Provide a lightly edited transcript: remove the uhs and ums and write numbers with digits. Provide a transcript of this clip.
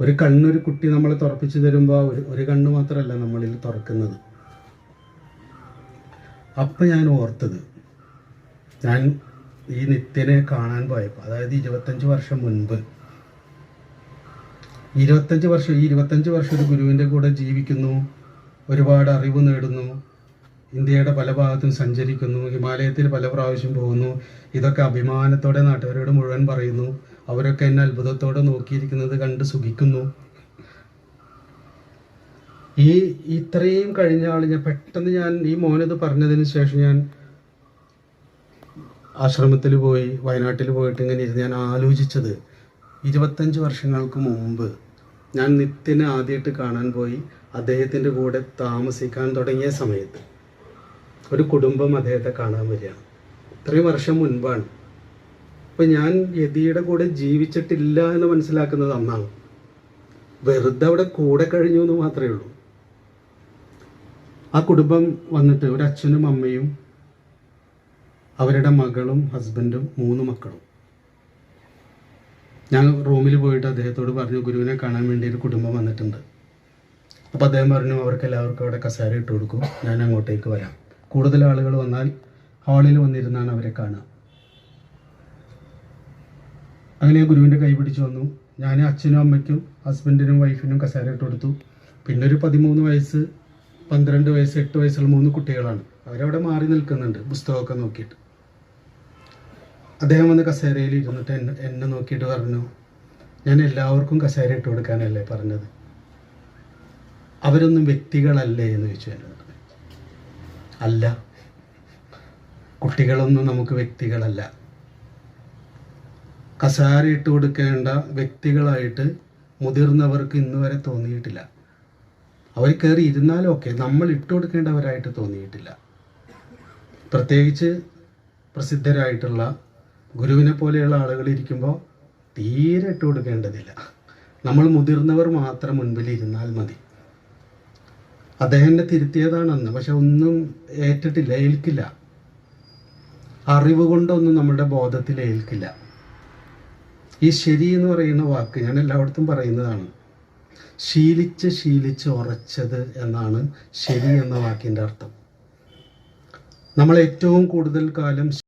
ഒരു കണ്ണൊരു കുട്ടി നമ്മളെ തുറപ്പിച്ചു തരുമ്പോൾ ഒരു കണ്ണ് മാത്രമല്ല നമ്മളിൽ തുറക്കുന്നത്. അപ്പം ഞാൻ ഓർത്തത്, ഞാൻ ഈ നിത്യനെ കാണാൻ പോയപ്പോൾ, അതായത് 25 വർഷം മുൻപ്, 25 വർഷം ഒരു ഗുരുവിൻ്റെ കൂടെ ജീവിക്കുന്നു, ഒരുപാട് അറിവ് നേടുന്നു, ഇന്ത്യയുടെ പല ഭാഗത്തും സഞ്ചരിക്കുന്നു, ഹിമാലയത്തിൽ പല പ്രാവശ്യം പോകുന്നു. ഇതൊക്കെ അഭിമാനത്തോടെ നാട്ടുകാരോട് മുഴുവൻ പറയുന്നു. അവരൊക്കെ എന്നെ അത്ഭുതത്തോടെ നോക്കിയിരിക്കുന്നത് കണ്ട് സുഖിക്കുന്നു. ഇത്രയും കഴിഞ്ഞ ആൾ പെട്ടെന്ന് ഈ മോനത് പറഞ്ഞതിന് ശേഷം ഞാൻ ആശ്രമത്തിൽ പോയി, വയനാട്ടിൽ പോയിട്ട് ഇങ്ങനെ ഇരുന്ന് ഞാൻ ആലോചിച്ചത്, 25 വർഷങ്ങൾക്ക് മുമ്പ് ഞാൻ നിത്യനെ ആദ്യമായിട്ട് കാണാൻ പോയി, അദ്ദേഹത്തിൻ്റെ കൂടെ താമസിക്കാൻ തുടങ്ങിയ സമയത്ത് ഒരു കുടുംബം അദ്ദേഹത്തെ കാണാൻ വരികയാണ്. ഇത്രയും വർഷം മുൻപാണ്. അപ്പം ഞാൻ യതിയുടെ കൂടെ ജീവിച്ചിട്ടില്ല എന്ന് മനസ്സിലാക്കുന്നത് അന്നാണ്. വെറുതെ അവിടെ കൂടെ കഴിഞ്ഞു എന്ന് മാത്രമേ ഉള്ളൂ. ആ കുടുംബം വന്നിട്ട് ഒരു അച്ഛനും അമ്മയും അവരുടെ മകളും ഹസ്ബൻഡും 3 മക്കളും. ഞാൻ റൂമിൽ പോയിട്ട് അദ്ദേഹത്തോട് പറഞ്ഞു, ഗുരുവിനെ കാണാൻ വേണ്ടി ഒരു കുടുംബം വന്നിട്ടുണ്ട്. അപ്പോൾ അദ്ദേഹം പറഞ്ഞു, അവർക്ക് എല്ലാവർക്കും അവിടെ കസേര ഇട്ട് കൊടുക്കും, ഞാൻ അങ്ങോട്ടേക്ക് വരാം. കൂടുതൽ ആളുകൾ വന്നാൽ ഹാളിൽ വന്നിരുന്നാണ് അവരെ കാണുക. അങ്ങനെ ഗുരുവിൻ്റെ കൈ പിടിച്ചു വന്നു. ഞാൻ അച്ഛനും അമ്മയ്ക്കും ഹസ്ബൻഡിനും വൈഫിനും കസേര ഇട്ട് കൊടുത്തു. പിന്നെ ഒരു 13 വയസ്സ് 12 വയസ്സ് 8 വയസ്സുള്ള 3 കുട്ടികളാണ്. അവരവിടെ മാറി നിൽക്കുന്നുണ്ട് പുസ്തകമൊക്കെ നോക്കിയിട്ട്. അദ്ദേഹം വന്ന് കസേരയിൽ ഇരുന്നിട്ട് എന്നെ നോക്കിയിട്ട് പറഞ്ഞു, ഞാൻ എല്ലാവർക്കും കസേര ഇട്ട് കൊടുക്കാനല്ലേ പറഞ്ഞത്, അവരൊന്നും വ്യക്തികളല്ലേ എന്ന് ചോദിച്ചു എന്നോട്. അല്ല, കുട്ടികളൊന്നും നമുക്ക് വ്യക്തികളല്ല. കസേര ഇട്ട് കൊടുക്കേണ്ട വ്യക്തികളായിട്ട് മുതിർന്നവർക്ക് ഇന്ന് വരെ തോന്നിയിട്ടില്ല. അവർ കയറി ഇരുന്നാലും ഒക്കെ നമ്മൾ ഇട്ട് കൊടുക്കേണ്ടവരായിട്ട് തോന്നിയിട്ടില്ല. പ്രത്യേകിച്ച് പ്രസിദ്ധരായിട്ടുള്ള ഗുരുവിനെ പോലെയുള്ള ആളുകൾ ഇരിക്കുമ്പോൾ തീരെ ഇട്ട് കൊടുക്കേണ്ടതില്ല. നമ്മൾ മുതിർന്നവർ മാത്രം മുൻപിൽ ഇരുന്നാൽ മതി. അദ്ദേഹത്തെ തിരുത്തിയതാണ് അന്ന്, പക്ഷെ ഒന്നും ഏറ്റിട്ടില്ല, ഏൽക്കില്ല. അറിവ് കൊണ്ടൊന്നും നമ്മുടെ ബോധത്തിൽ ഏൽക്കില്ല. ഈ ശരി എന്ന് പറയുന്ന വാക്ക് ഞാൻ എല്ലായിടത്തും പറയുന്നതാണ്. ശീലിച്ച് ഉറച്ചത് എന്നാണ് ശരി എന്ന വാക്കിൻ്റെ അർത്ഥം. നമ്മൾ ഏറ്റവും കൂടുതൽ കാലം